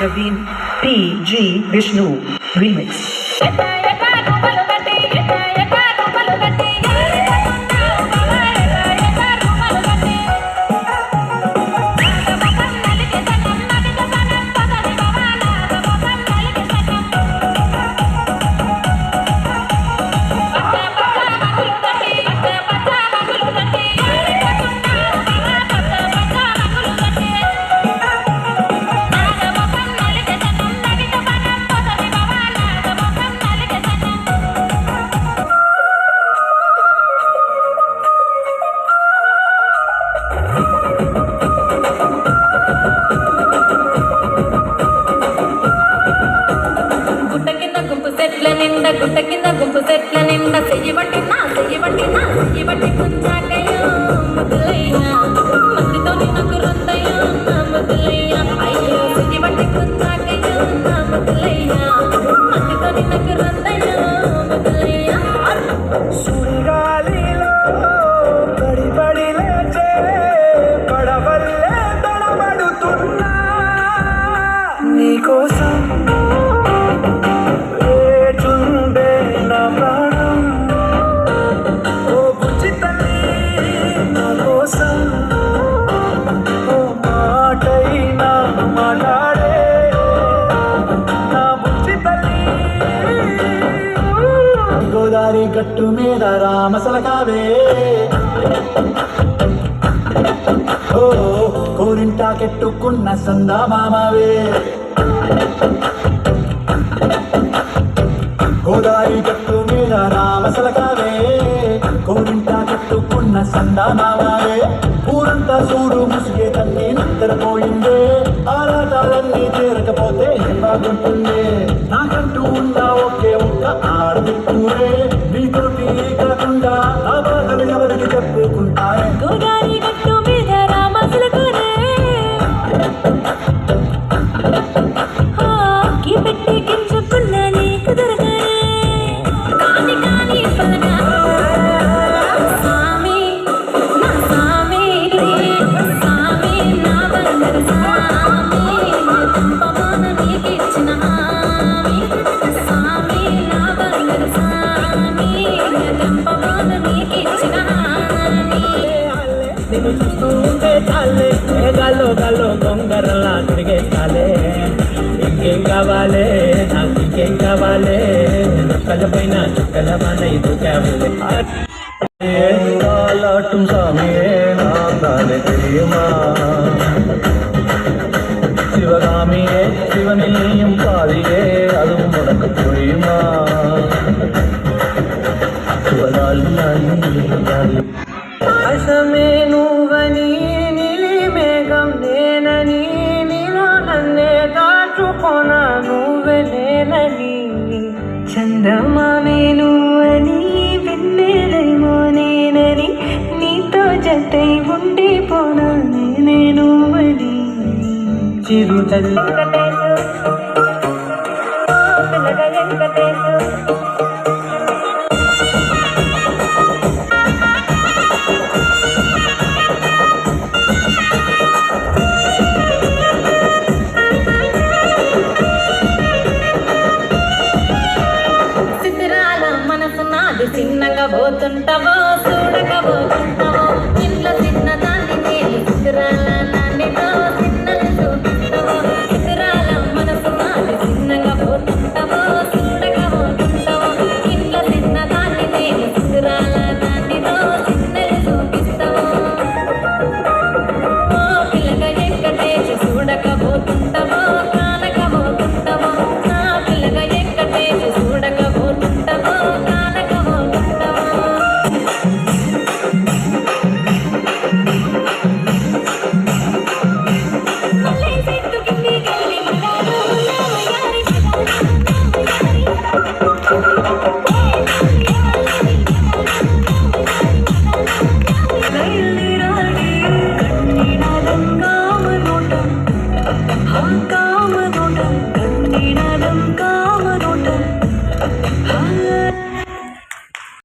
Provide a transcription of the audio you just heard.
Praveen P.G. Vishnu Remix. గుట్ట కింద గుంపు చెట్ల నిండా చెయ్యి బట్టి కుంచాకయ్యో ముద్దులయ్యా మట్టితో నిన్నకు రొందయ్యా ముద్దులయ్యా అయ్యో చెయ్యి బట్టి కుంచాకయ్యో ముద్దులయ్యా మట్టితో నిన్నకు రొందయ్యా ముద్దులయ్యా సుడిగాలిలో పడి పడి లేచే పడవల్లే తడబడుతున్నా నీకోసం గోదారి గట్టు మీద రామసలకావే ఓ కోరింటా కెట్టుకున్న సందా మామవే గోదారి గట్టు మీద రామసలకావే కోరింటా కెట్టుకున్న సందా మామవే ఊరంతా చూడు ముసిగే తల్లి నిద్రపోయిందే ఆరాటాలన్నీ చేరకపోతే ఏం బాగుంటుంది నాకంటూ ఉందా ఒకే ఒక్క ఆడదిక్కురే నీతోటి కాకుండా ఆ బాధలు ఎవరికి చెప్పుకుంటారే గోదారి గట్టు మీద రామసలకావే పెట్టి గింజుకున్న నీకు దొరకనే కాని పలగా స్వామి నా స్వామి స్వామి నా బంగారు స్వామి పంపమాన నీకిచ్చిన హామీ స్వామి నా బంగారు స్వామి పంపమాన నీకిచ్చిన హామీ నిన్ను చూస్తూ ఉంటే చాలే గాల్లో గాల్లో గొంగరలా తిరిగే చాలే ఇంకేం కావాలే నాకు ఇంకేం కావాలే చుక్కల పైన చుక్కల మన ఇదుకావులే காலாட்டும் சாமியே நான் தானே தெரியுமா சிவகாமியே சிவனிலையும் பாதியே அதுவும் உனக்கு புரியுமா అసమే నువ్వని నీలి మేఘం నేనని నీలో నన్నే దాచుకొన నువ్వే నేనని చందమామే నువ్వని వెన్నెలేమో నేనని నీతో జతై ఉండిపోనా నేనే నువ్వని చిరుతల్లి చిన్నకపోతుంటావో చూడకపోతుంటావో ఇంట్లో చిన్న దాన్ని నేను చిత్రాల నాన్నితో చిన్నలు చూపిస్తావో చిత్రాల మనసు మాది చిన్నగా పోతుంటావో చూడకపోతుంటావో ఇంట్లో చిన్న దాన్ని నేను చిత్రాల నాన్నితో చిన్నలు చూపిస్తావో ఓ పిల్లగా ఎక్కటేసి చూడకపోతుంటావో కానకపోతుంటావో నా పిల్లగా ఎక్కటేసి చూడకపోతుంటావో కానకపోతుంటావో మళ్ళీ చెట్టు కిందికెళ్ళి మగాడు నామయారి బయలుదేరాలి కన్నీనాదం కామనోటం ఆ కామనోటం కన్నీనాదం కామనోటం